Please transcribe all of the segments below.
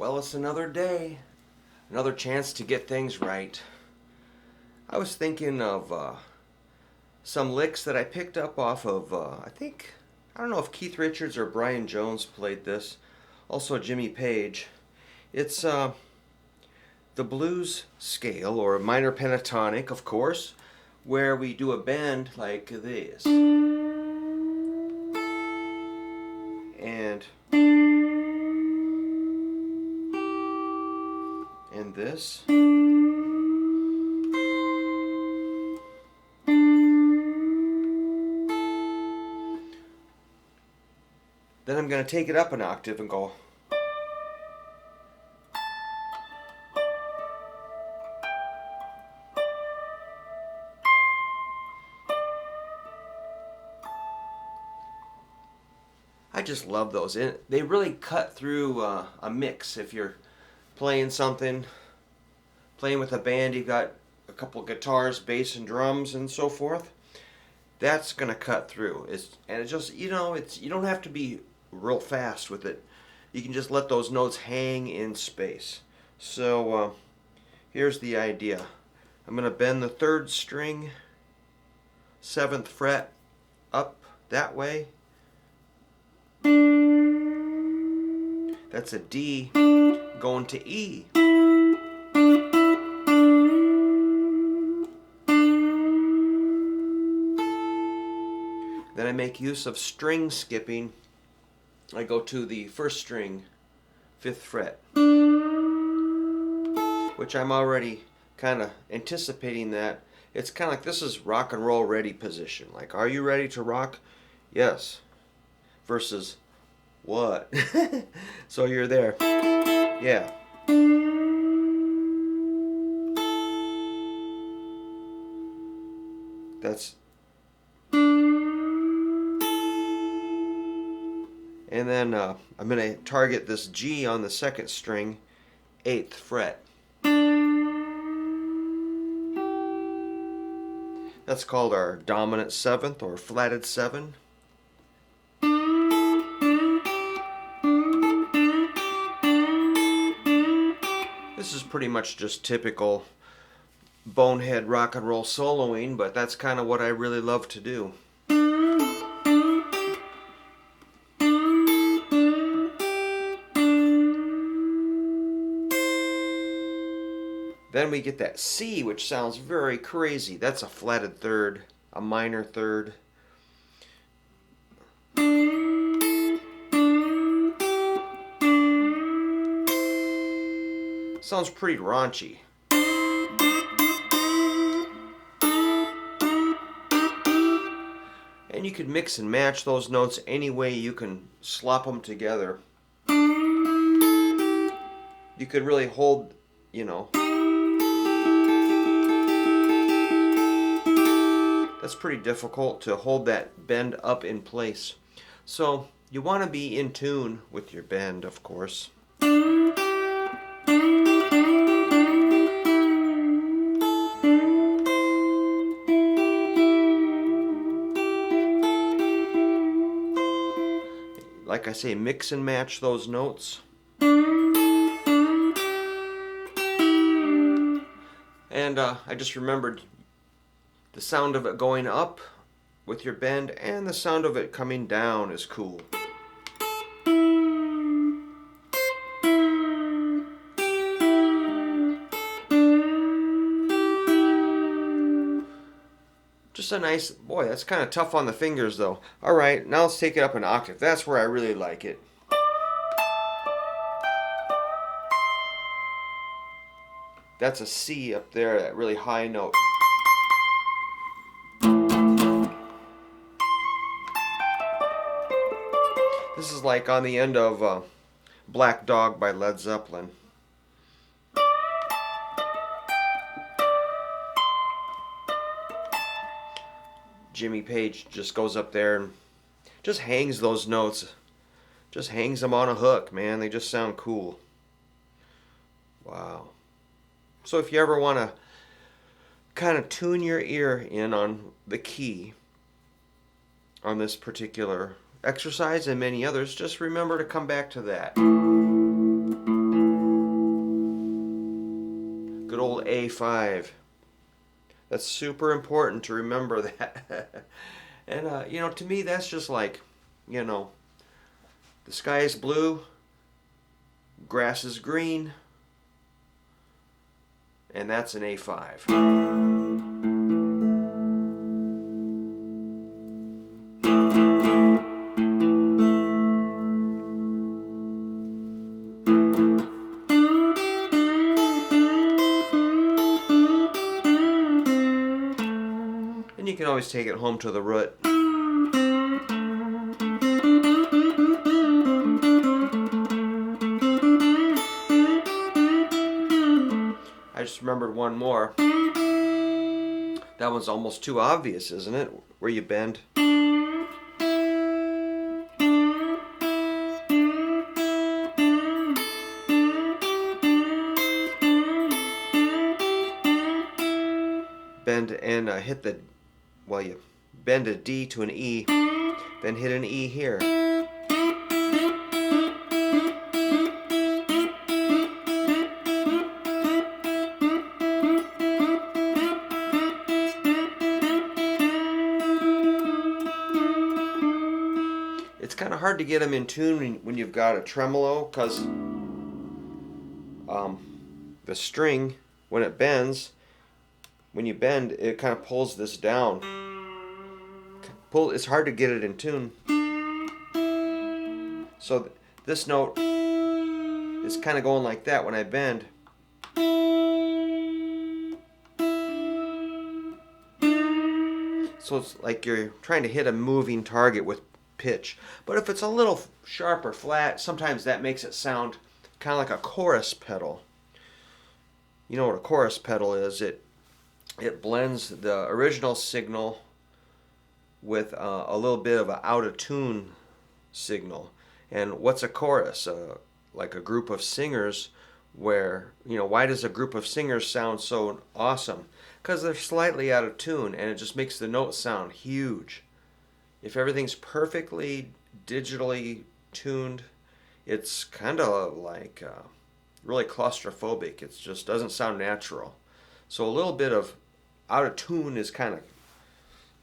Well, it's another day, another chance to get things right. I was thinking of some licks that I picked up off of, I don't know if Keith Richards or Brian Jones played this, also Jimmy Page. It's the blues scale, or minor pentatonic, of course, where we do a bend like this. And this. Then I'm going to take it up an octave and go. I just love those. They really cut through a mix. If you're playing something, playing with a band, you've got a couple guitars, bass, and drums, and so forth. That's gonna cut through. It just you don't have to be real fast with it. You can just let those notes hang in space. So here's the idea. I'm gonna bend the third string, 7th fret, up that way. That's a D going to E. Then I make use of string skipping. I go to the first string, 5th fret, which I'm already kind of anticipating that. It's kind of like this is rock and roll ready position. Like, are you ready to rock? Yes. Versus what? So you're there. Yeah. That's. And then I'm going to target this G on the 2nd string, 8th fret. That's called our dominant 7th or flatted 7. This is pretty much just typical bonehead rock and roll soloing, but that's kind of what I really love to do. Then we get that C, which sounds very crazy. That's a flatted 3rd, a minor 3rd. Sounds pretty raunchy. And you could mix and match those notes any way you can slop them together. You could really hold, that's pretty difficult to hold that bend up in place. So you want to be in tune with your bend, of course. Like I say, mix and match those notes. And I just remembered the sound of it going up with your bend and the sound of it coming down is cool. Just a nice, boy, that's kind of tough on the fingers though. Alright, now let's take it up an octave. That's where I really like it. That's a C up there, that really high note. This is like on the end of Black Dog by Led Zeppelin. Jimmy Page just goes up there and just hangs those notes. Just hangs them on a hook, man. They just sound cool. Wow. So if you ever want to kind of tune your ear in on the key on this particular exercise and many others, just remember to come back to that. Good old A5. That's super important to remember that. And, to me, that's just like, the sky is blue, grass is green, and that's an A5. And you can always take it home to the root. I just remembered one more. That one's almost too obvious, isn't it? Where you bend. Bend and hit the, you bend a D to an E, then hit an E here. It's kind of hard to get them in tune when you've got a tremolo, because the string, when it bends, when you bend, it kind of pulls this down. It's hard to get it in tune. So this note is kind of going like that when I bend. So it's like you're trying to hit a moving target with pitch. But if it's a little sharp or flat, sometimes that makes it sound kind of like a chorus pedal. You know what a chorus pedal is? It blends the original signal with a little bit of an out of tune signal. And what's a chorus? Like a group of singers where, why does a group of singers sound so awesome? Because they're slightly out of tune and it just makes the note sound huge. If everything's perfectly digitally tuned, it's kind of like really claustrophobic. It just doesn't sound natural. So a little bit of out of tune is kind of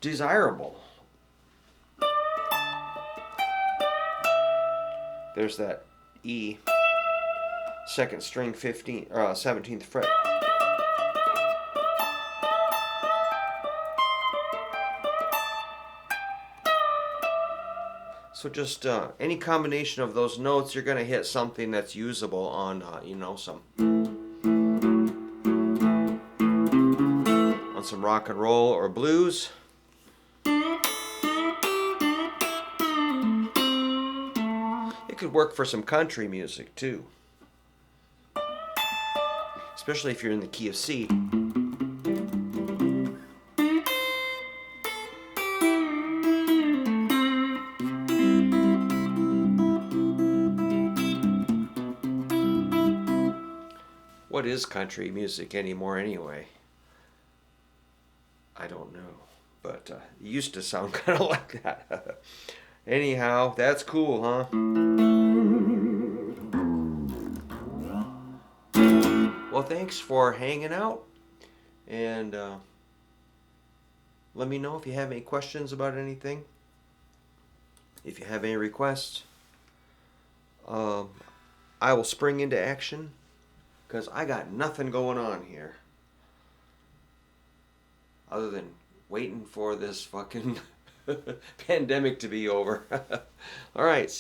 desirable. There's that E, second string, 17th fret. So just any combination of those notes, you're going to hit something that's usable on, some rock and roll or blues. It could work for some country music too, especially if you're in the key of C. What is country music anymore anyway? I don't know, but it used to sound kind of like that. Anyhow, that's cool, huh? Well, thanks for hanging out, and let me know if you have any questions about anything. If you have any requests, I will spring into action, because I got nothing going on here other than waiting for this fucking pandemic to be over. All right.